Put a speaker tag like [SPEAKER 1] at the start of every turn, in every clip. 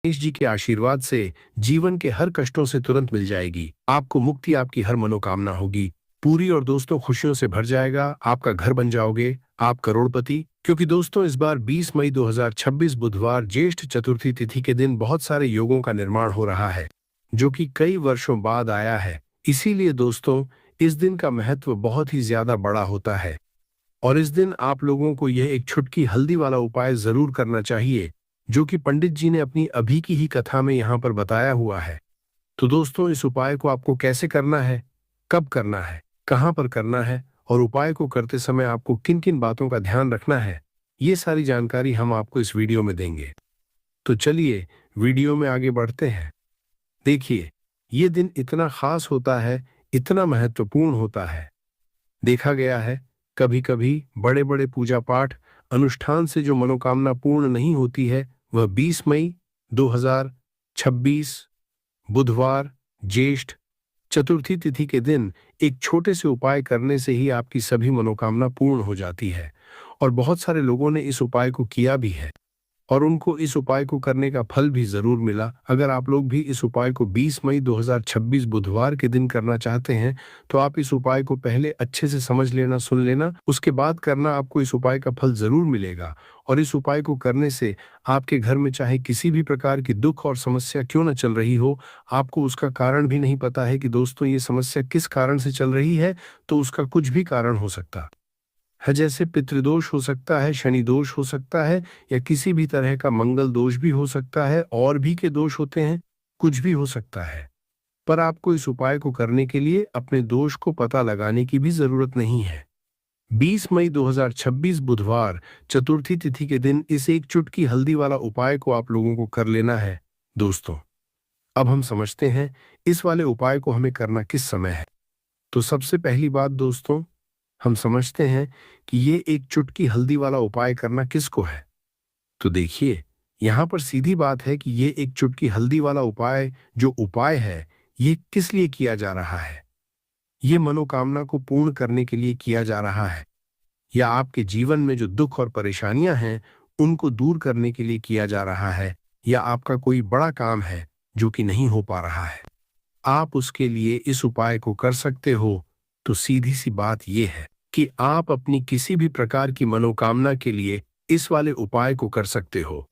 [SPEAKER 1] गणेश जी के आशीर्वाद से जीवन के हर कष्टों से तुरंत मिल जाएगी। आपको मुक्ति, आपकी हर मनोकामना होगी पूरी और दोस्तों खुशियों से भर जाएगा। आपका घर बन जाओगे, आप करोड़पति। क्योंकि दोस्तों इस बार 20 मई 2026 बुधवार ज्येष्ठ चतुर्थी तिथि के दिन बहुत सारे योगों का निर्माण हो रहा है, जो कि कई वर्षों बाद आया है। इसीलिए दोस्तों इस दिन का महत्व बहुत ही ज्यादा बड़ा होता है और इस दिन आप लोगों को यह एक छुटकी हल्दी वाला उपाय जरूर करना चाहिए, जो कि पंडित जी ने अपनी अभी की ही कथा में यहाँ पर बताया हुआ है। तो दोस्तों इस उपाय को आपको कैसे करना है, कब करना है, कहाँ पर करना है और उपाय को करते समय आपको किन किन बातों का ध्यान रखना है, ये सारी जानकारी हम आपको इस वीडियो में देंगे। तो चलिए वीडियो में आगे बढ़ते हैं। देखिए, ये दिन इतना खास होता है, इतना महत्वपूर्ण होता है। देखा गया है कभी कभी बड़े बड़े पूजा पाठ अनुष्ठान से जो मनोकामना पूर्ण नहीं होती है, वह 20 मई 2026 बुधवार ज्येष्ठ चतुर्थी तिथि के दिन एक छोटे से उपाय करने से ही आपकी सभी मनोकामना पूर्ण हो जाती है। और बहुत सारे लोगों ने इस उपाय को किया भी है और उनको इस उपाय को करने का फल भी जरूर मिला। अगर आप लोग भी इस उपाय को 20 मई 2026 बुधवार के दिन करना चाहते हैं, तो आप इस उपाय को पहले अच्छे से समझ लेना, सुन लेना, उसके बाद करना। आपको इस उपाय का फल जरूर मिलेगा और इस उपाय को करने से आपके घर में चाहे किसी भी प्रकार की दुख और समस्या क्यों न चल रही हो, आपको उसका कारण भी नहीं पता है कि दोस्तों ये समस्या किस कारण से चल रही है, तो उसका कुछ भी कारण हो सकता है। जैसे पितृदोष हो सकता है, शनि दोष हो सकता है, या किसी भी तरह का मंगल दोष भी हो सकता है, और भी के दोष होते हैं, कुछ भी हो सकता है। पर आपको इस उपाय को करने के लिए अपने दोष को पता लगाने की भी जरूरत नहीं है। 20 मई 2026 बुधवार चतुर्थी तिथि के दिन इस एक चुटकी हल्दी वाला उपाय को आप लोगों को कर लेना है। दोस्तों अब हम समझते हैं इस वाले उपाय को हमें करना किस समय है। तो सबसे पहली बात दोस्तों, हम समझते हैं कि ये एक चुटकी हल्दी वाला उपाय करना किसको है। तो देखिए, यहां पर सीधी बात है कि ये एक चुटकी हल्दी वाला उपाय जो उपाय है, ये किस लिए किया जा रहा है। ये मनोकामना को पूर्ण करने के लिए किया जा रहा है, या आपके जीवन में जो दुख और परेशानियां हैं उनको दूर करने के लिए किया जा रहा है, या आपका कोई बड़ा काम है जो कि नहीं हो पा रहा है, आप उसके लिए इस उपाय को कर सकते हो। तो सीधी सी बात यह है कि आप अपनी किसी भी प्रकार की मनोकामना के लिए इस वाले उपाय को कर सकते हो।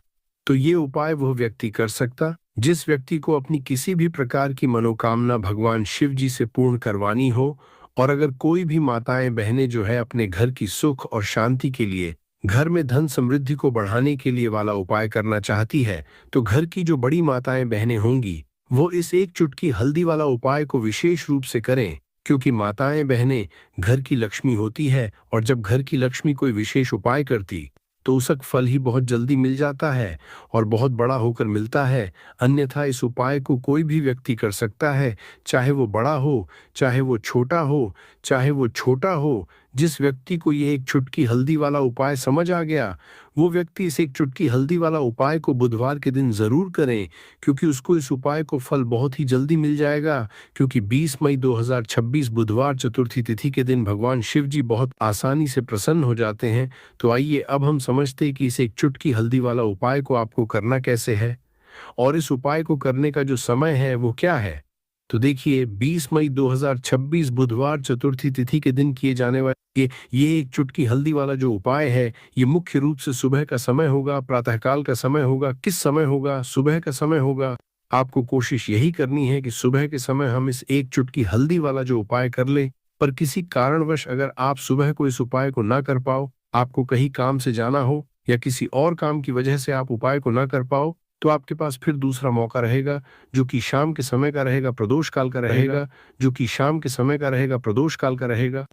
[SPEAKER 1] तो ये उपाय वह व्यक्ति कर सकता जिस व्यक्ति को अपनी किसी भी प्रकार की मनोकामना भगवान शिव जी से पूर्ण करवानी हो। और अगर कोई भी माताएं बहनें जो है अपने घर की सुख और शांति के लिए, घर में धन समृद्धि को बढ़ाने के लिए वाला उपाय करना चाहती है, तो घर की जो बड़ी माताएं बहनें होंगी वो इस एक चुटकी हल्दी वाला उपाय को विशेष रूप से करें। क्योंकि माताएं बहनें घर की लक्ष्मी होती है और जब घर की लक्ष्मी कोई विशेष उपाय करती तो उसका फल ही बहुत जल्दी मिल जाता है और बहुत बड़ा होकर मिलता है। अन्यथा इस उपाय को कोई भी व्यक्ति कर सकता है, चाहे वो बड़ा हो, चाहे वो छोटा हो, चाहे वो छोटा हो। जिस व्यक्ति को ये एक चुटकी हल्दी वाला उपाय समझ आ गया, वो व्यक्ति इस एक चुटकी हल्दी वाला उपाय को बुधवार के दिन जरूर करें, क्योंकि उसको इस उपाय को फल बहुत ही जल्दी मिल जाएगा। क्योंकि 20 मई 2026 बुधवार चतुर्थी तिथि के दिन भगवान शिव जी बहुत आसानी से प्रसन्न हो जाते हैं। तो आइए अब हम समझते हैं कि इस एक चुटकी हल्दी वाला उपाय को आपको करना कैसे है और इस उपाय को करने का जो समय है वो क्या है। तो देखिए, 20 मई 2026 बुधवार चतुर्थी तिथि के दिन किए जाने वाले ये एक चुटकी हल्दी वाला जो उपाय है, ये मुख्य रूप से सुबह का समय होगा, प्रातःकाल का समय होगा। किस समय होगा? सुबह का समय होगा। आपको कोशिश यही करनी है कि सुबह के समय हम इस एक चुटकी हल्दी वाला जो उपाय कर लें। पर किसी कारणवश अगर आप सुबह को इस उपाय को ना कर पाओ, आपको कहीं काम से जाना हो या किसी और काम की वजह से आप उपाय को ना कर पाओ, तो आपके पास फिर दूसरा मौका रहेगा, जो कि शाम के समय का रहेगा, प्रदोष काल का रहेगा, जो कि शाम के समय का रहेगा, प्रदोष काल का रहेगा।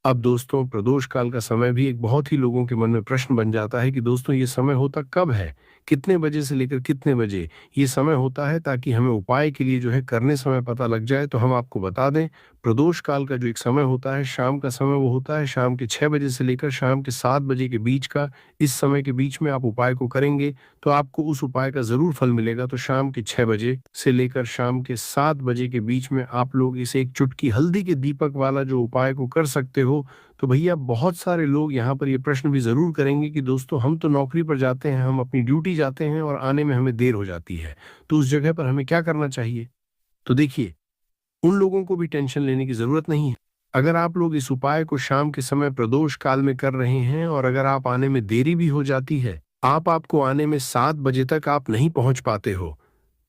[SPEAKER 1] अब दोस्तों, प्रदोष काल का समय भी एक बहुत ही लोगों के मन में प्रश्न बन जाता है कि दोस्तों ये समय होता कब है, कितने बजे से लेकर कितने बजे ये समय होता है, ताकि हमें उपाय के लिए जो है करने समय पता लग जाए। तो हम आपको बता दें, प्रदोष काल का जो एक समय होता है, शाम का समय, वो होता है शाम के 6 बजे से लेकर शाम के 7 बजे के बीच का। इस समय के बीच में आप उपाय को करेंगे तो आपको उस उपाय का जरूर फल मिलेगा। तो शाम के 6 बजे से लेकर शाम के 7 बजे के बीच में आप लोग इस एक चुटकी हल्दी के दीपक वाला जो उपाय को कर सकते हो, तो भैया बहुत सारे लोग यहाँ पर ये प्रश्न भी ज़रूर करेंगे कि दोस्तों हम तो नौकरी पर जाते हैं, हम अपनी ड्यूटी जाते हैं और आने में हमें देर हो जाती है, तो उस जगह पर हमें क्या करना चाहिए? तो देखिए, उन लोगों को भी टेंशन लेने की ज़रूरत नहीं है। अगर आप लोग इस उपाय को शाम के समय प्रदोष काल में कर रहे हैं और अगर आप आने में देरी भी हो जाती है, आपको आने में 7 बजे तक आप नहीं पहुंच पाते हो,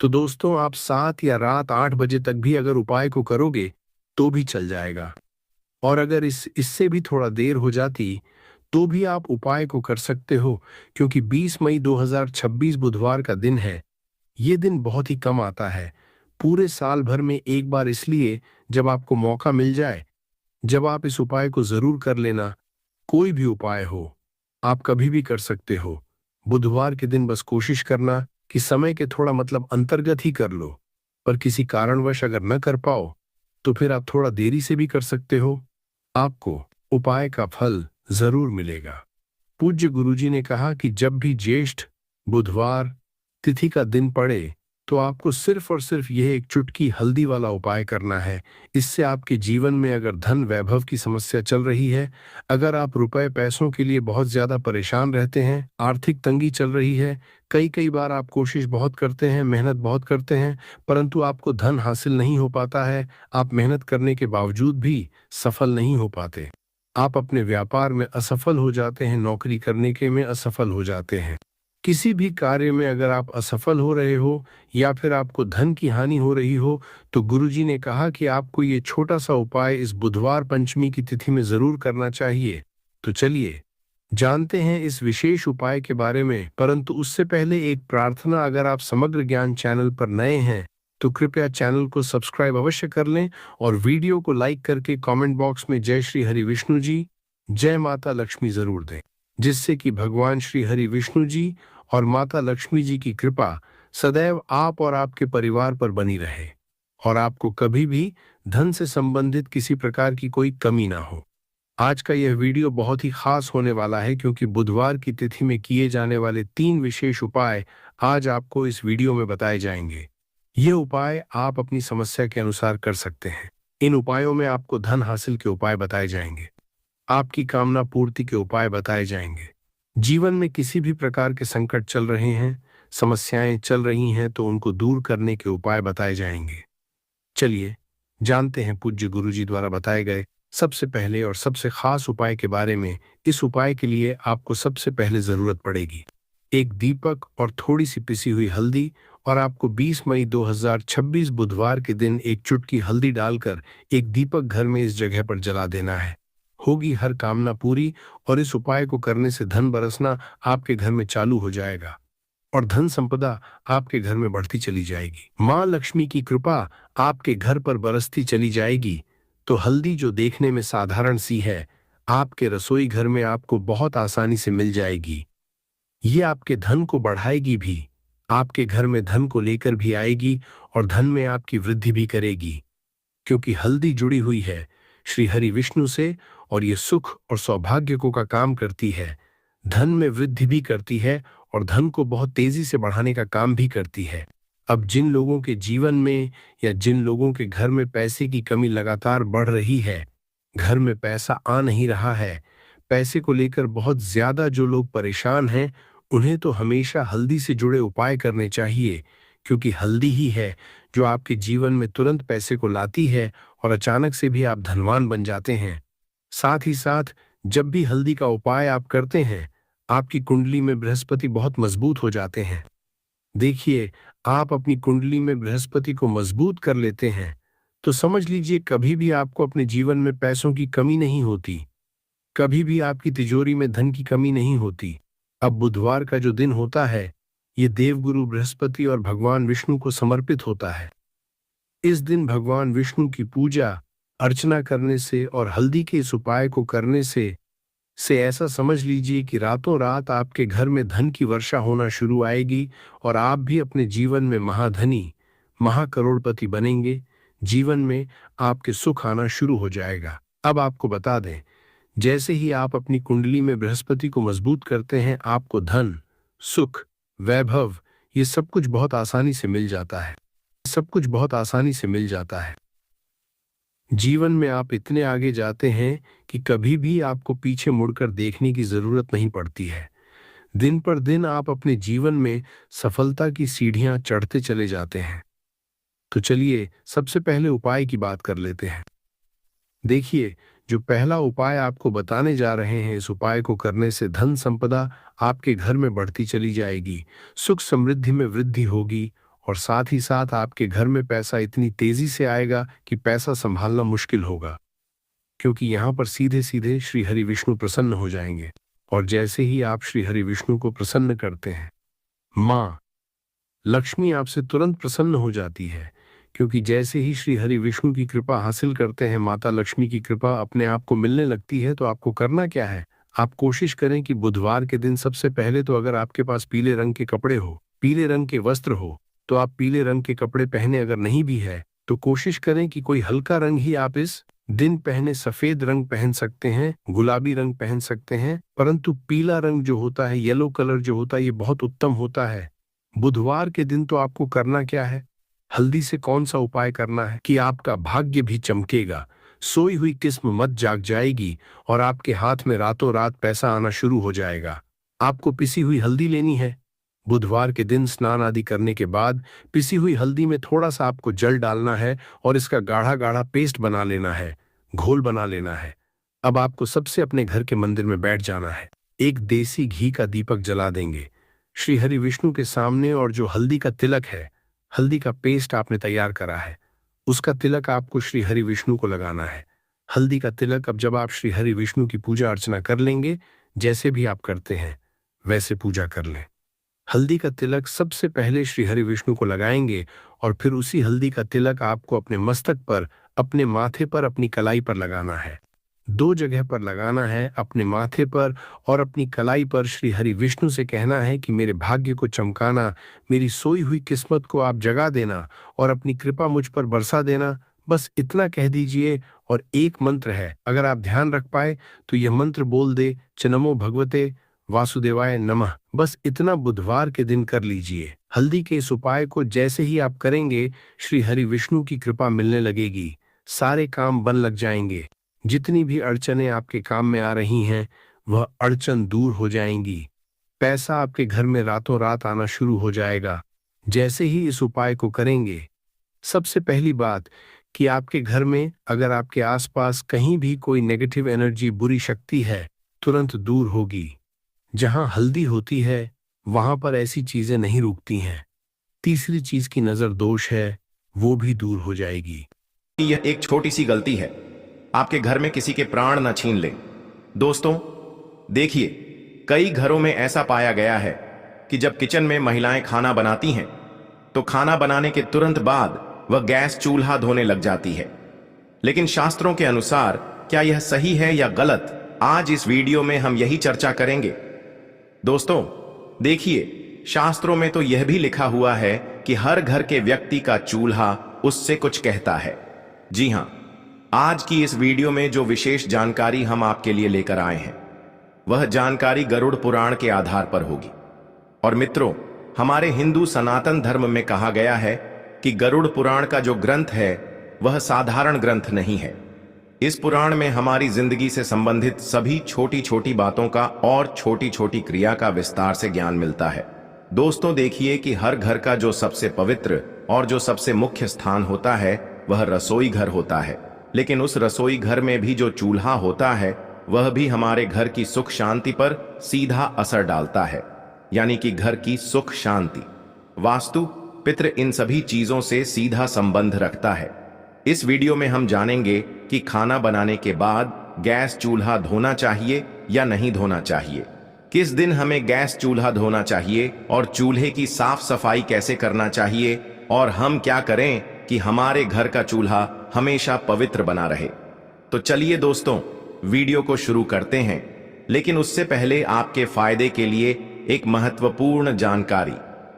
[SPEAKER 1] तो दोस्तों आप 7 या रात 8 बजे तक भी अगर उपाय को करोगे, तो भी चल जाएगा। और अगर इससे भी थोड़ा देर हो जाती, तो भी आप उपाय को कर सकते हो, क्योंकि 20 मई 2026 बुधवार का दिन है। ये दिन बहुत ही कम आता है, पूरे साल भर में एक बार, इसलिए जब आपको मौका मिल जाए, जब आप इस उपाय को जरूर कर लेना। कोई भी उपाय हो, आप कभी भी कर सकते हो। बुधवार के दिन बस कोशिश करना कि समय के थोड़ा मतलब अंतर्गत ही कर लो, पर किसी कारणवश अगर न कर पाओ, तो फिर आप थोड़ा देरी से भी कर सकते हो। आपको उपाय का फल जरूर मिलेगा। पूज्य गुरुजी ने कहा कि जब भी ज्येष्ठ बुधवार तिथि का दिन पड़े, तो आपको सिर्फ और सिर्फ यह एक चुटकी हल्दी वाला उपाय करना है। इससे आपके जीवन में अगर धन वैभव की समस्या चल रही है, अगर आप रुपए पैसों के लिए बहुत ज्यादा परेशान रहते हैं, आर्थिक तंगी चल रही है, कई कई बार आप कोशिश बहुत करते हैं, मेहनत बहुत करते हैं, परंतु आपको धन हासिल नहीं हो पाता है, आप मेहनत करने के बावजूद भी सफल नहीं हो पाते, आप अपने व्यापार में असफल हो जाते हैं, नौकरी करने के में असफल हो जाते हैं, किसी भी कार्य में अगर आप असफल हो रहे हो या फिर आपको धन की हानि हो रही हो, तो गुरुजी ने कहा कि आपको ये छोटा सा उपाय इस बुधवार पंचमी की तिथि में जरूर करना चाहिए। तो चलिए जानते हैं इस विशेष उपाय के बारे में, परंतु उससे पहले एक प्रार्थना, अगर आप समग्र ज्ञान चैनल पर नए हैं, तो कृपया चैनल को सब्सक्राइब अवश्य कर लें और वीडियो को लाइक करके कमेंट बॉक्स में जय श्री हरि विष्णु जी, जय माता लक्ष्मी जरूर दें, जिससे कि भगवान श्री हरि विष्णु जी और माता लक्ष्मी जी की कृपा सदैव आप और आपके परिवार पर बनी रहे और आपको कभी भी धन से संबंधित किसी प्रकार की कोई कमी ना हो। आज का यह वीडियो बहुत ही खास होने वाला है, क्योंकि बुधवार की तिथि में किए जाने वाले 3 विशेष उपाय आज आपको इस वीडियो में बताए जाएंगे। ये उपाय आप अपनी समस्या के अनुसार कर सकते हैं। इन उपायों में आपको धन हासिल के उपाय बताए जाएंगे, आपकी कामना पूर्ति के उपाय बताए जाएंगे। जीवन में किसी भी प्रकार के संकट चल रहे हैं, समस्याएं चल रही हैं, तो उनको दूर करने के उपाय बताए जाएंगे। चलिए जानते हैं पूज्य गुरुजी द्वारा बताए गए सबसे पहले और सबसे खास उपाय के बारे में। इस उपाय के लिए आपको सबसे पहले जरूरत पड़ेगी एक दीपक और थोड़ी सी पिसी हुई हल्दी, और आपको 20 मई 2026 बुधवार के दिन एक चुटकी हल्दी डालकर एक दीपक घर में इस जगह पर जला देना है। होगी हर कामना पूरी, और इस उपाय को करने से धन बरसना आपके घर में चालू हो जाएगा और धन संपदा आपके घर में बढ़ती चली जाएगी। माँ लक्ष्मी की कृपा आपके घर पर बरसती चली जाएगी। तो हल्दी, जो देखने में साधारण सी है, आपके रसोई घर में आपको बहुत आसानी से मिल जाएगी। ये आपके धन को बढ़ाएगी भी, आपके घर में धन को लेकर भी आएगी और धन में आपकी वृद्धि भी करेगी, क्योंकि हल्दी जुड़ी हुई है श्री हरि विष्णु से और ये सुख और सौभाग्य को का काम करती है, धन में वृद्धि भी करती है और धन को बहुत तेजी से बढ़ाने का काम भी करती है। अब जिन लोगों के जीवन में या जिन लोगों के घर में पैसे की कमी लगातार बढ़ रही है, घर में पैसा आ नहीं रहा है, पैसे को लेकर बहुत ज्यादा जो लोग परेशान हैं, उन्हें तो हमेशा हल्दी से जुड़े उपाय करने चाहिए, क्योंकि हल्दी ही है जो आपके जीवन में तुरंत पैसे को लाती है और अचानक से भी आप धनवान बन जाते हैं। साथ ही साथ जब भी हल्दी का उपाय आप करते हैं, आपकी कुंडली में बृहस्पति बहुत मजबूत हो जाते हैं। देखिए, आप अपनी कुंडली में बृहस्पति को मजबूत कर लेते हैं, तो समझ लीजिए कभी भी आपको अपने जीवन में पैसों की कमी नहीं होती, कभी भी आपकी तिजोरी में धन की कमी नहीं होती। अब बुधवार का जो दिन होता है, ये देवगुरु बृहस्पति और भगवान विष्णु को समर्पित होता है। इस दिन भगवान विष्णु की पूजा अर्चना करने से और हल्दी के इस उपाय को करने से ऐसा समझ लीजिए कि रातों रात आपके घर में धन की वर्षा होना शुरू आएगी और आप भी अपने जीवन में महाधनी, महाकरोड़पति बनेंगे। जीवन में आपके सुख आना शुरू हो जाएगा। अब आपको बता दें, जैसे ही आप अपनी कुंडली में बृहस्पति को मजबूत करते हैं, आपको धन, सुख, वैभव, ये सब कुछ बहुत आसानी से मिल जाता है। सब कुछ बहुत आसानी से मिल जाता है। जीवन में आप इतने आगे जाते हैं कि कभी भी आपको पीछे मुड़कर देखने की जरूरत नहीं पड़ती है। दिन पर दिन आप अपने जीवन में सफलता की सीढ़ियां चढ़ते चले जाते हैं। तो चलिए सबसे पहले उपाय की बात कर लेते हैं। देखिए, जो पहला उपाय आपको बताने जा रहे हैं, इस उपाय को करने से धन संपदा आपके घर में बढ़ती चली जाएगी, सुख समृद्धि में वृद्धि होगी और साथ ही साथ आपके घर में पैसा इतनी तेजी से आएगा कि पैसा संभालना मुश्किल होगा, क्योंकि यहाँ पर सीधे सीधे श्री हरि विष्णु प्रसन्न हो जाएंगे। और जैसे ही आप श्री हरि विष्णु को प्रसन्न करते हैं, माँ लक्ष्मी आपसे तुरंत प्रसन्न हो जाती है, क्योंकि जैसे ही श्री हरि विष्णु की कृपा हासिल करते हैं, माता लक्ष्मी की कृपा अपने आप को मिलने लगती है। तो आपको करना क्या है, आप कोशिश करें कि बुधवार के दिन सबसे पहले तो अगर आपके पास पीले रंग के कपड़े हो, पीले रंग के वस्त्र हो, तो आप पीले रंग के कपड़े पहने। अगर नहीं भी है तो कोशिश करें कि कोई हल्का रंग ही आप इस दिन पहने। सफेद रंग पहन सकते हैं, गुलाबी रंग पहन सकते हैं, परंतु पीला रंग जो होता है, येलो कलर जो होता है, ये बहुत उत्तम होता है। बुधवार के दिन तो आपको करना क्या है, हल्दी से कौन सा उपाय करना है कि आपका भाग्य भी चमकेगा, सोई हुई किस्म मत जाग जाएगी और आपके हाथ में रातों रात पैसा आना शुरू हो जाएगा। आपको पिसी हुई हल्दी लेनी है। बुधवार के दिन स्नान आदि करने के बाद पिसी हुई हल्दी में थोड़ा सा आपको जल डालना है और इसका गाढ़ा गाढ़ा पेस्ट बना लेना है, घोल बना लेना है। अब आपको सबसे अपने घर के मंदिर में बैठ जाना है, एक देसी घी का दीपक जला देंगे श्री हरि विष्णु के सामने, और जो हल्दी का तिलक है, हल्दी का पेस्ट आपने तैयार करा है, उसका तिलक आपको श्री हरि विष्णु को लगाना है। हल्दी का तिलक अब जब आप श्री हरि विष्णु की पूजा अर्चना कर लेंगे, जैसे भी आप करते हैं वैसे पूजा कर लें। हल्दी का तिलक सबसे पहले श्री हरि विष्णु को लगाएंगे और फिर उसी हल्दी का तिलक आपको अपने मस्तक पर, अपने माथे पर, अपनी कलाई पर लगाना है। दो जगह पर लगाना है, अपने माथे पर और अपनी कलाई पर। श्री हरि विष्णु से कहना है कि मेरे भाग्य को चमकाना, मेरी सोई हुई किस्मत को आप जगा देना और अपनी कृपा मुझ पर बरसा देना। बस इतना कह दीजिए। और एक मंत्र है, अगर आप ध्यान रख पाए तो यह मंत्र बोल दे, च नमो भगवते वासुदेवाय नमः। बस इतना बुधवार के दिन कर लीजिए। हल्दी के इस उपाय को जैसे ही आप करेंगे, श्री हरि विष्णु की कृपा मिलने लगेगी, सारे काम बन लग जाएंगे। जितनी भी अड़चनें आपके काम में आ रही हैं, वह अड़चन दूर हो जाएंगी। पैसा आपके घर में रातों रात आना शुरू हो जाएगा जैसे ही इस उपाय को करेंगे। सबसे पहली बात कि आपके घर में अगर आपके आसपास कहीं भी कोई नेगेटिव एनर्जी, बुरी शक्ति है, तुरंत दूर होगी। जहां हल्दी होती है वहां पर ऐसी चीजें नहीं रुकती हैं। तीसरी चीज की नजर दोष है, वो भी दूर हो जाएगी।
[SPEAKER 2] यह एक छोटी सी गलती है, आपके घर में किसी के प्राण न छीन ले। दोस्तों देखिए, कई घरों में ऐसा पाया गया है कि जब किचन में महिलाएं खाना बनाती हैं तो खाना बनाने के तुरंत बाद वह गैस चूल्हा धोने लग जाती है। लेकिन शास्त्रों के अनुसार क्या यह सही है या गलत, आज इस वीडियो में हम यही चर्चा करेंगे। दोस्तों देखिए, शास्त्रों में तो यह भी लिखा हुआ है कि हर घर के व्यक्ति का चूल्हा उससे कुछ कहता है। जी हां, आज की इस वीडियो में जो विशेष जानकारी हम आपके लिए लेकर आए हैं, वह जानकारी गरुड़ पुराण के आधार पर होगी। और मित्रों, हमारे हिंदू सनातन धर्म में कहा गया है कि गरुड़ पुराण का जो ग्रंथ है वह साधारण ग्रंथ नहीं है। इस पुराण में हमारी जिंदगी से संबंधित सभी छोटी छोटी बातों का और छोटी छोटी क्रिया का विस्तार से ज्ञान मिलता है। दोस्तों देखिए कि हर घर का जो सबसे पवित्र और जो सबसे मुख्य स्थान होता है वह रसोई घर होता है। लेकिन उस रसोई घर में भी जो चूल्हा होता है वह भी हमारे घर की सुख शांति पर सीधा असर डालता है, यानी कि घर की सुख शांति, वास्तु, पितृ, इन सभी चीजों से सीधा संबंध रखता है। इस वीडियो में हम जानेंगे कि खाना बनाने के बाद गैस चूल्हा धोना चाहिए या नहीं धोना चाहिए, किस दिन हमें गैस चूल्हा धोना चाहिए और चूल्हे की साफ सफाई कैसे करना चाहिए, और हम क्या करें कि हमारे घर का चूल्हा हमेशा पवित्र बना रहे। तो चलिए दोस्तों, वीडियो को शुरू करते हैं। लेकिन उससे पहले आपके फायदे के लिए एक महत्वपूर्ण जानकारी।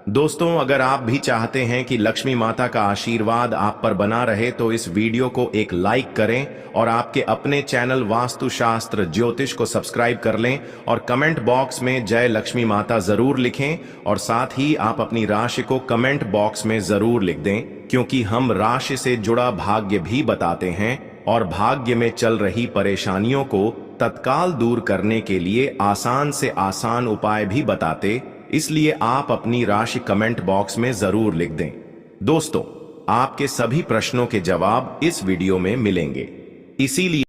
[SPEAKER 2] दोस्तों, अगर आप भी चाहते हैं कि लक्ष्मी माता का आशीर्वाद आप पर बना रहे तो इस वीडियो को एक लाइक करें और आपके अपने चैनल वास्तुशास्त्र ज्योतिष को सब्सक्राइब कर लें और कमेंट बॉक्स में जय लक्ष्मी माता जरूर लिखें। और साथ ही आप अपनी राशि को कमेंट बॉक्स में जरूर लिख दें, क्योंकि हम राशि से जुड़ा भाग्य भी बताते हैं और भाग्य में चल रही परेशानियों को तत्काल दूर करने के लिए आसान से आसान उपाय भी बताते, इसलिए आप अपनी राशि कमेंट बॉक्स में जरूर लिख दें। दोस्तों, आपके सभी प्रश्नों के जवाब इस वीडियो में मिलेंगे, इसीलिए